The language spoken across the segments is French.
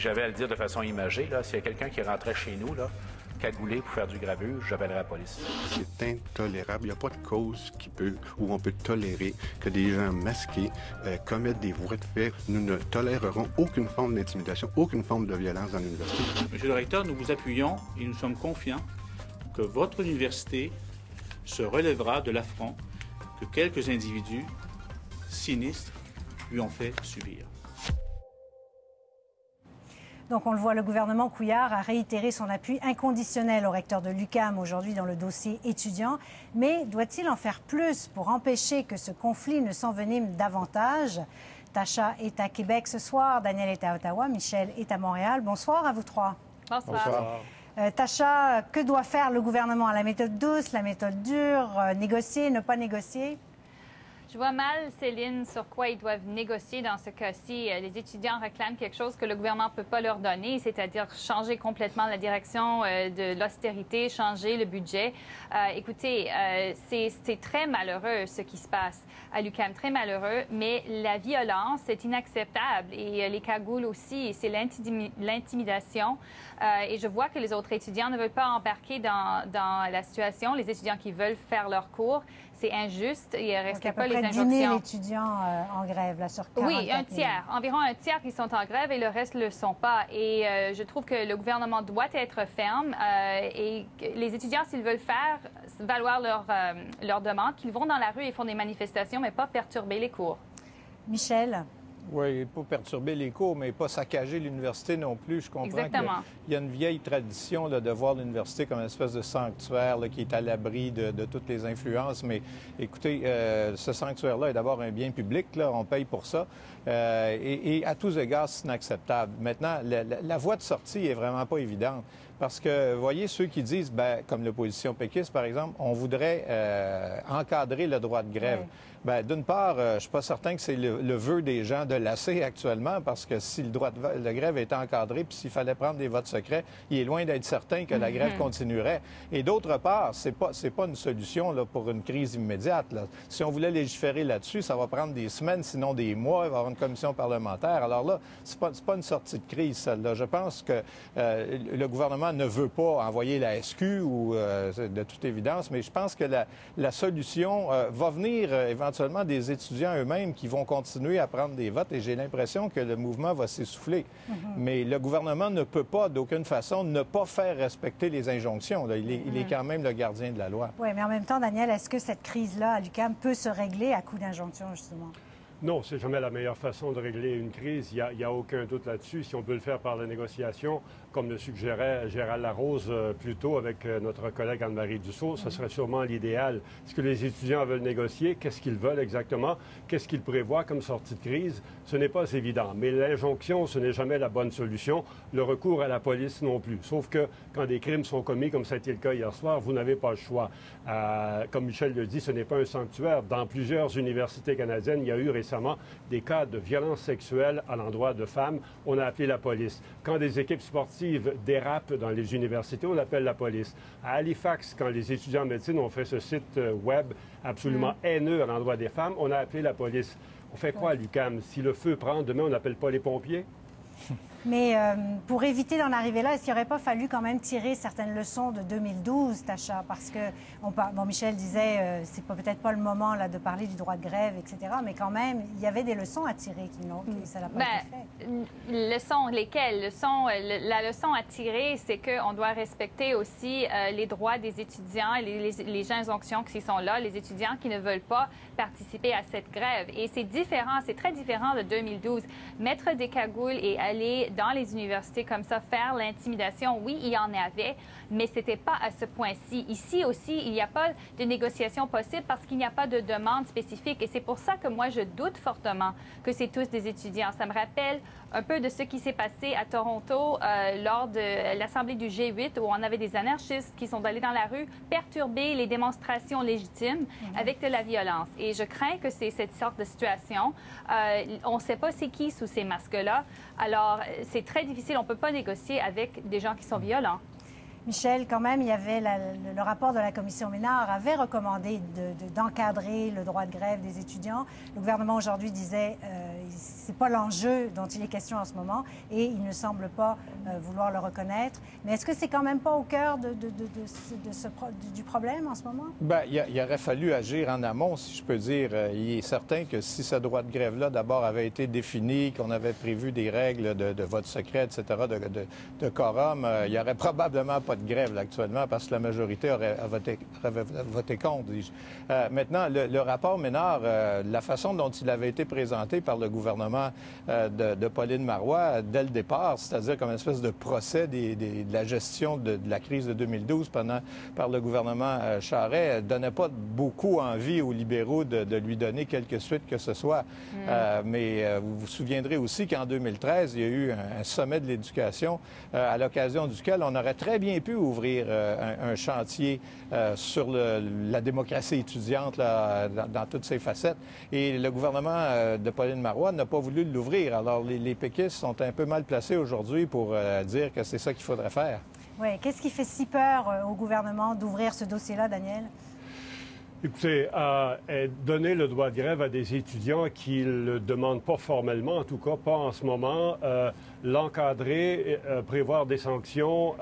j'avais à le dire de façon imagée, s'il y a quelqu'un qui rentrait chez nous, là, cagoulé pour faire du grabuge, j'appellerai la police. C'est intolérable. Il n'y a pas de cause où on peut tolérer que des gens masqués commettent des voies de fait. Nous ne tolérerons aucune forme d'intimidation, aucune forme de violence dans l'université. Monsieur le recteur, nous vous appuyons et nous sommes confiants que votre université se relèvera de l'affront que quelques individus sinistres lui ont fait subir. Donc, on le voit, le gouvernement Couillard a réitéré son appui inconditionnel au recteur de l'UQAM aujourd'hui dans le dossier étudiant. Mais doit-il en faire plus pour empêcher que ce conflit ne s'envenime davantage? Tacha est à Québec ce soir, Daniel est à Ottawa, Michel est à Montréal. Bonsoir à vous trois. Bonsoir. Bonsoir. Tacha, que doit faire le gouvernement? La méthode douce, la méthode dure, négocier, ne pas négocier? Je vois mal, Céline, sur quoi ils doivent négocier dans ce cas-ci. Les étudiants réclament quelque chose que le gouvernement ne peut pas leur donner, c'est-à-dire changer complètement la direction de l'austérité, changer le budget. Écoutez, c'est très malheureux ce qui se passe à l'UQAM, très malheureux, mais la violence est inacceptable et les cagoules aussi, c'est l'intimidation. Et je vois que les autres étudiants ne veulent pas embarquer dans la situation, les étudiants qui veulent faire leur cours. C'est injuste, ils ne respectent pas les injonctions. 10 000 étudiants en grève, là, sur 44 000. Oui, un tiers. Environ un tiers qui sont en grève et le reste ne le sont pas. Et je trouve que le gouvernement doit être ferme et les étudiants, s'ils veulent faire valoir leur demande, qu'ils vont dans la rue et font des manifestations, mais pas perturber les cours. Michel? Oui, pas perturber les cours, mais pas saccager l'université non plus. Je comprends qu'il y a une vieille tradition là, de voir l'université comme une espèce de sanctuaire là, qui est à l'abri de toutes les influences. Mais écoutez, ce sanctuaire-là est d'abord un bien public, là, on paye pour ça. Et à tous égards, c'est inacceptable. Maintenant, la voie de sortie est vraiment pas évidente. Parce que, vous voyez, ceux qui disent, comme l'opposition péquiste, par exemple, on voudrait encadrer le droit de grève. Oui. D'une part, je ne suis pas certain que c'est le vœu des gens de l'AC actuellement, parce que si le droit de grève était encadré, puis s'il fallait prendre des votes secrets, il est loin d'être certain que la grève continuerait. Et d'autre part, c'est pas une solution là, pour une crise immédiate. Là. Si on voulait légiférer là-dessus, ça va prendre des semaines, sinon des mois. Il va y avoir une commission parlementaire. Alors là, c'est pas une sortie de crise, celle-là. Je pense que le gouvernement ne veut pas envoyer la SQ ou de toute évidence, mais je pense que la solution va venir éventuellement des étudiants eux-mêmes qui vont continuer à prendre des votes et j'ai l'impression que le mouvement va s'essouffler. Mais le gouvernement ne peut pas d'aucune façon ne pas faire respecter les injonctions. Là. Il est quand même le gardien de la loi. Oui, mais en même temps, Daniel, est-ce que cette crise-là à l'UQAM peut se régler à coup d'injonction, justement? Non, c'est jamais la meilleure façon de régler une crise. Il n'y a aucun doute là-dessus. Si on peut le faire par la négociation, comme le suggérait Gérald Larose plus tôt avec notre collègue Anne-Marie Dussault, ce serait sûrement l'idéal. Est-ce que les étudiants veulent négocier? Qu'est-ce qu'ils veulent exactement? Qu'est-ce qu'ils prévoient comme sortie de crise? Ce n'est pas évident. Mais l'injonction, ce n'est jamais la bonne solution. Le recours à la police non plus. Sauf que quand des crimes sont commis, comme ça a été le cas hier soir, vous n'avez pas le choix. Comme Michel le dit, ce n'est pas un sanctuaire. Dans plusieurs universités canadiennes, il y a eu récemment des cas de violence sexuelle à l'endroit de femmes. On a appelé la police. Quand des équipes sportives dérapent dans les universités, on appelle la police. À Halifax, quand les étudiants en médecine ont fait ce site web absolument haineux à l'endroit des femmes, on a appelé la police. On fait quoi à l'UQAM? Si le feu prend, demain, on n'appelle pas les pompiers? Mais pour éviter d'en arriver là, est-ce qu'il n'aurait pas fallu quand même tirer certaines leçons de 2012, Tacha? Parce que, Michel disait, c'est peut-être pas le moment là, de parler du droit de grève, etc. Mais quand même, il y avait des leçons à tirer ça n'a pas été fait. Leçons, lesquelles? La leçon à tirer, c'est qu'on doit respecter aussi les droits des étudiants et les injonctions qui sont là, les étudiants qui ne veulent pas participer à cette grève. Et c'est différent, c'est très différent de 2012. Mettre des cagoules et aller dans les universités comme ça, faire l'intimidation, oui, il y en avait, mais ce n'était pas à ce point-ci. Ici aussi, il n'y a pas de négociation possible parce qu'il n'y a pas de demande spécifique. Et c'est pour ça que moi, je doute fortement que c'est tous des étudiants. Ça me rappelle un peu de ce qui s'est passé à Toronto lors de l'Assemblée du G8 où on avait des anarchistes qui sont allés dans la rue perturber les démonstrations légitimes avec de la violence. Et je crains que c'est cette sorte de situation. On ne sait pas c'est qui sous ces masques-là. Alors, c'est très difficile. On ne peut pas négocier avec des gens qui sont violents. Michel, quand même, il y avait le rapport de la commission Ménard avait recommandé d'encadrer le droit de grève des étudiants. Le gouvernement aujourd'hui disait Ce n'est pas l'enjeu dont il est question en ce moment et il ne semble pas vouloir le reconnaître. Mais est-ce que c'est quand même pas au cœur du problème en ce moment? Bien, il aurait fallu agir en amont, si je peux dire. Il est certain que si ce droit de grève-là, d'abord, avait été défini, qu'on avait prévu des règles de vote secret, etc., de quorum, il n'y aurait probablement pas de grève là, actuellement parce que la majorité aurait voté contre, dis-je. Maintenant, le rapport Ménard, la façon dont il avait été présenté par le gouvernement de Pauline Marois dès le départ, c'est-à-dire comme une espèce de procès de la gestion de la crise de 2012 par le gouvernement Charest, donnait pas beaucoup envie aux libéraux de lui donner quelque suite que ce soit. Mais vous vous souviendrez aussi qu'en 2013, il y a eu un sommet de l'éducation à l'occasion duquel on aurait très bien pu ouvrir un chantier sur la démocratie étudiante là, dans toutes ses facettes. Et le gouvernement de Pauline Marois n'a pas voulu l'ouvrir. Alors, les péquistes sont un peu mal placés aujourd'hui pour dire que c'est ça qu'il faudrait faire. Oui. Qu'est-ce qui fait si peur au gouvernement d'ouvrir ce dossier-là, Daniel? Écoutez, donner le droit de grève à des étudiants qui ne le demandent pas formellement, en tout cas pas en ce moment, l'encadrer, prévoir des sanctions,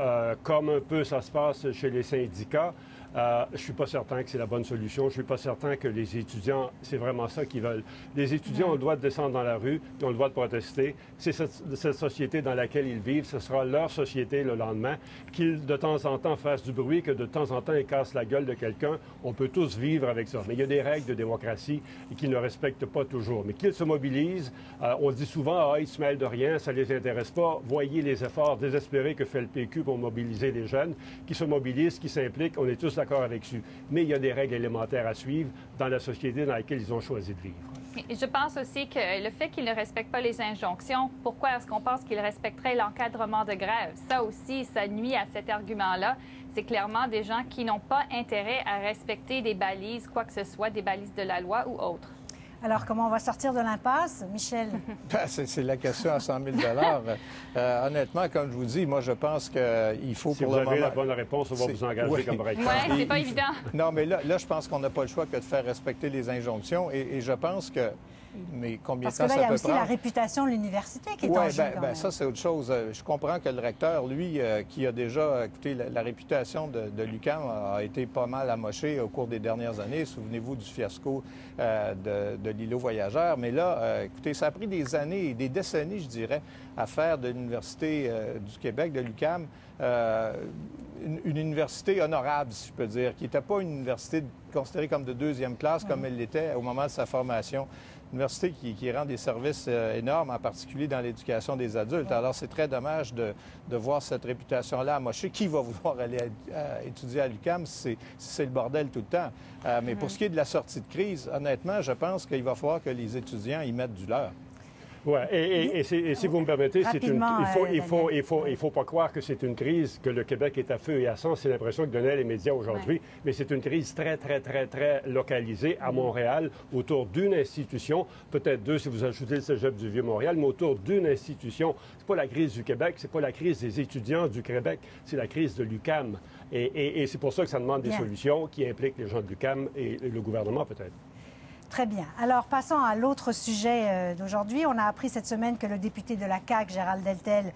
comme un peu ça se passe chez les syndicats, je ne suis pas certain que c'est la bonne solution. Je ne suis pas certain que les étudiants, c'est vraiment ça qu'ils veulent. Les étudiants ont le droit de descendre dans la rue, ils ont le droit de protester. C'est cette société dans laquelle ils vivent. Ce sera leur société le lendemain. Qu'ils, de temps en temps, fassent du bruit, que de temps en temps, ils cassent la gueule de quelqu'un. On peut tous vivre avec ça. Mais il y a des règles de démocratie qu'ils ne respectent pas toujours. Mais qu'ils se mobilisent. On dit souvent, ils se mêlent de rien, ça ne les intéresse pas. Voyez les efforts désespérés que fait le PQ pour mobiliser les jeunes, qui se mobilisent, qui s'impliquent. On est tous d'accord avec ça. Mais il y a des règles élémentaires à suivre dans la société dans laquelle ils ont choisi de vivre. Et je pense aussi que le fait qu'ils ne respectent pas les injonctions, pourquoi est-ce qu'on pense qu'ils respecteraient l'encadrement de grève? Ça aussi, ça nuit à cet argument-là. C'est clairement des gens qui n'ont pas intérêt à respecter des balises, quoi que ce soit, des balises de la loi ou autres. Alors, comment on va sortir de l'impasse, Michel? C'est la question à 100 000 honnêtement, comme je vous dis, moi, je pense qu'il faut si pour le moment... Si vous avez la bonne réponse, on va vous engager comme recteur. Oui, c'est pas évident. Non, mais là, je pense qu'on n'a pas le choix que de faire respecter les injonctions. Et je pense que... Mais combien Parce de temps que là, il y a aussi prendre? la réputation de l'université qui est en jeu. Bien, ça, c'est autre chose. Je comprends que le recteur, lui, qui a déjà, écoutez, la réputation de l'UQAM a été pas mal amochée au cours des dernières années. Souvenez-vous du fiasco de l'îlot voyageur. Mais là, écoutez, ça a pris des années, des décennies, je dirais, à faire de l'Université du Québec, de l'UQAM, une université honorable, si je peux dire, qui n'était pas une université considérée comme de deuxième classe, comme elle l'était au moment de sa formation. Une université qui rend des services énormes, en particulier dans l'éducation des adultes. Alors, c'est très dommage de voir cette réputation-là amochée. Qui va vouloir aller étudier à l'UQAM si c'est le bordel tout le temps? Mais pour ce qui est de la sortie de crise, honnêtement, je pense qu'il va falloir que les étudiants y mettent du leur. Oui, et si vous me permettez, il faut pas croire que c'est une crise, que le Québec est à feu et à sang. C'est l'impression que donnaient les médias aujourd'hui. Ouais. Mais c'est une crise très, très, très, très localisée à Montréal, autour d'une institution, peut-être deux si vous ajoutez le Cégep du Vieux-Montréal, mais autour d'une institution. C'est pas la crise du Québec, c'est pas la crise des étudiants du Québec, c'est la crise de l'UQAM. Et c'est pour ça que ça demande des solutions qui impliquent les gens de l'UQAM et le gouvernement, peut-être. Très bien. Alors, passons à l'autre sujet d'aujourd'hui. On a appris cette semaine que le député de la CAQ, Gérald Deltel,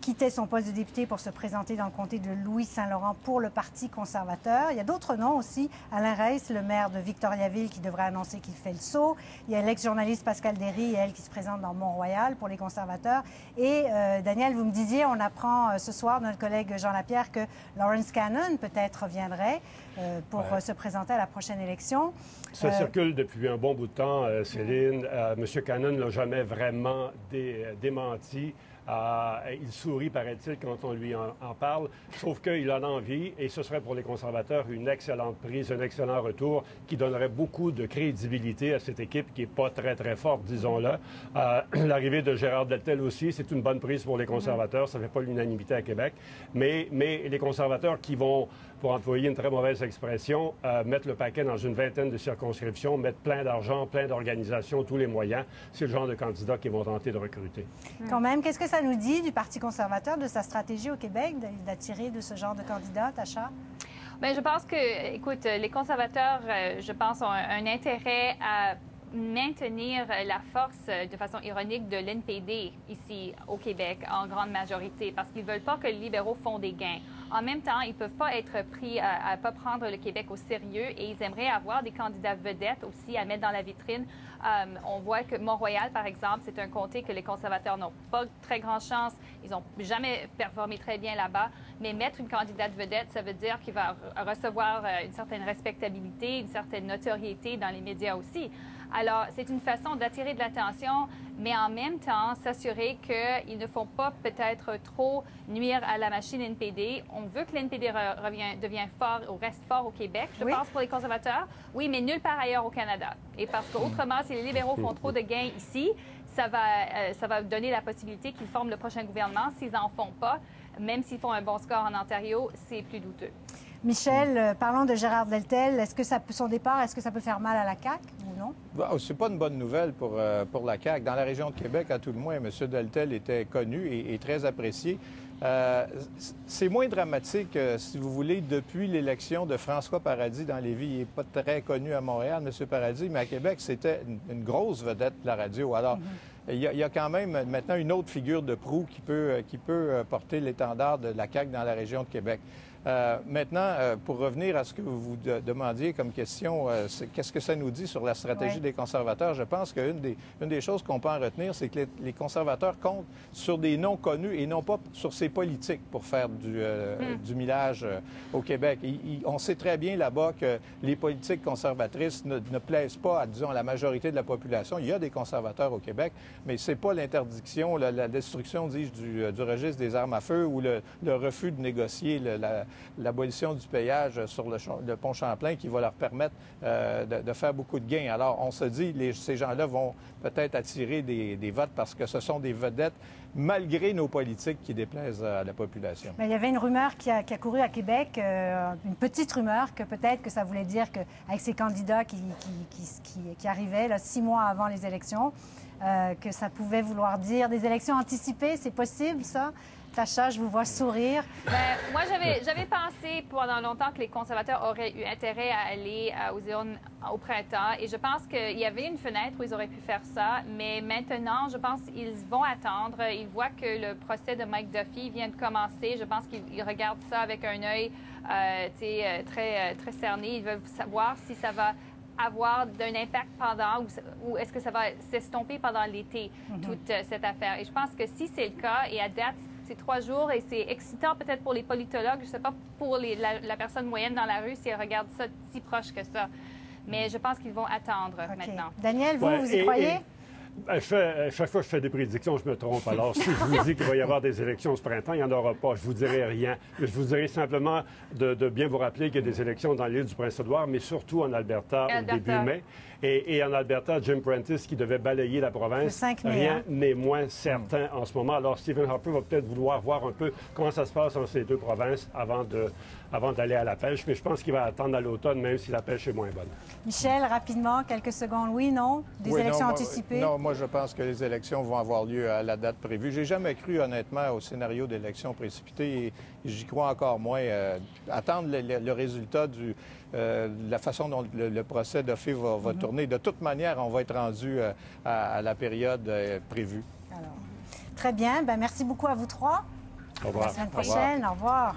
quittait son poste de député pour se présenter dans le comté de Louis-Saint-Laurent pour le Parti conservateur. Il y a d'autres noms aussi. Alain Reiss, le maire de Victoriaville, qui devrait annoncer qu'il fait le saut. Il y a l'ex-journaliste Pascal Derry, elle, qui se présente dans Mont-Royal pour les conservateurs. Et Daniel, vous me disiez, on apprend ce soir, notre collègue Jean Lapierre, que Lawrence Cannon peut-être reviendrait pour se présenter à la prochaine élection. Ça circule depuis un bon bout de temps, Céline. M. Cannon ne l'a jamais vraiment démenti. Il sourit, paraît-il, quand on lui en parle, sauf qu'il en a envie, et ce serait pour les conservateurs une excellente prise, un excellent retour qui donnerait beaucoup de crédibilité à cette équipe qui n'est pas très, très forte, disons-le. L'arrivée de Gérard Deltel aussi, c'est une bonne prise pour les conservateurs. Ça ne fait pas l'unanimité à Québec. Mais les conservateurs qui vont, pour employer une très mauvaise expression, mettre le paquet dans une vingtaine de circonscriptions, mettre plein d'argent, plein d'organisations, tous les moyens, c'est le genre de candidats qu'ils vont tenter de recruter. Quand même, qu'est-ce que ça nous dit du Parti conservateur, de sa stratégie au Québec, d'attirer de ce genre de candidats, Tacha? Bien, je pense que, écoute, les conservateurs, je pense, ont un intérêt à maintenir la force, de façon ironique, de l'NPD ici au Québec en grande majorité, parce qu'ils ne veulent pas que les libéraux font des gains. En même temps, ils ne peuvent pas être pris à ne pas prendre le Québec au sérieux et ils aimeraient avoir des candidats vedettes aussi à mettre dans la vitrine. On voit que Mont-Royal, par exemple, c'est un comté que les conservateurs n'ont pas très grande chance. Ils n'ont jamais performé très bien là-bas. Mais mettre une candidate vedette, ça veut dire qu'il va recevoir une certaine respectabilité, une certaine notoriété dans les médias aussi. Alors, c'est une façon d'attirer de l'attention, mais en même temps, s'assurer qu'ils ne font pas peut-être trop nuire à la machine NPD. On veut que l'NPD devienne fort ou reste fort au Québec, je pense, pour les conservateurs. Oui, mais nulle part ailleurs au Canada. Et parce qu'autrement, si les libéraux font trop de gains ici, ça va donner la possibilité qu'ils forment le prochain gouvernement. S'ils n'en font pas, même s'ils font un bon score en Ontario, c'est plus douteux. Michel, parlons de Gérard Deltel. Est-ce que son départ, est-ce que ça peut faire mal à la CAQ ou non? C'est pas une bonne nouvelle pour la CAQ. Dans la région de Québec, à tout le moins, M. Deltel était connu et très apprécié. C'est moins dramatique, si vous voulez, depuis l'élection de François Paradis dans Lévis. Il n'est pas très connu à Montréal, M. Paradis, mais à Québec, c'était une grosse vedette de la radio. Alors, il y a quand même maintenant une autre figure de proue qui peut porter l'étendard de la CAQ dans la région de Québec. Maintenant, pour revenir à ce que vous demandiez comme question, qu'est-ce que ça nous dit sur la stratégie des conservateurs? Je pense qu'une des choses qu'on peut en retenir, c'est que les conservateurs comptent sur des noms connus et non pas sur ces politiques pour faire du millage au Québec. On sait très bien là-bas que les politiques conservatrices ne plaisent pas à, disons, la majorité de la population. Il y a des conservateurs au Québec, mais c'est pas l'interdiction, la destruction, dis-je, du registre des armes à feu ou le refus de négocier l'abolition du payage sur le pont Champlain qui va leur permettre de faire beaucoup de gains. Alors, on se dit, ces gens-là vont peut-être attirer des votes parce que ce sont des vedettes, malgré nos politiques qui déplaisent à la population. Mais il y avait une rumeur qui a couru à Québec, une petite rumeur, que peut-être que ça voulait dire qu'avec ces candidats qui arrivaient là, 6 mois avant les élections, que ça pouvait vouloir dire des élections anticipées. C'est possible, ça? Tacha, je vous vois sourire. Moi, j'avais pensé pendant longtemps que les conservateurs auraient eu intérêt à aller aux urnes au printemps. Et je pense qu'il y avait une fenêtre où ils auraient pu faire ça. Mais maintenant, je pense qu'ils vont attendre. Ils voient que le procès de Mike Duffy vient de commencer. Je pense qu'ils regardent ça avec un œil très cerné. Ils veulent savoir si ça va avoir d'un impact pendant ou est-ce que ça va s'estomper pendant l'été, toute cette affaire. Et je pense que si c'est le cas, et à date, c'est 3 jours et c'est excitant peut-être pour les politologues, je ne sais pas pour la personne moyenne dans la rue si elle regarde ça si proche que ça. Mais je pense qu'ils vont attendre maintenant. Daniel, vous y croyez? Chaque fois que je fais des prédictions, je me trompe. Alors, si je vous dis qu'il va y avoir des élections ce printemps, il n'y en aura pas. Je ne vous dirai rien. Je vous dirai simplement de bien vous rappeler qu'il y a des élections dans l'île du Prince-Édouard, mais surtout en Alberta au début mai. Et en Alberta, Jim Prentice, qui devait balayer la province, rien n'est moins certain en ce moment. Alors, Stephen Harper va peut-être vouloir voir un peu comment ça se passe dans ces 2 provinces avant d'aller à la pêche. Mais je pense qu'il va attendre à l'automne, même si la pêche est moins bonne. Michel, rapidement, quelques secondes. Oui, non? Des élections anticipées? Non, moi, je pense que les élections vont avoir lieu à la date prévue. J'ai jamais cru, honnêtement, au scénario d'élections précipitées et j'y crois encore moins. Attendre le résultat de la façon dont le procès Duffy va tourner. De toute manière, on va être rendu à la période prévue. Alors, très bien. Merci beaucoup à vous 3. Au revoir. À la semaine prochaine. Au revoir.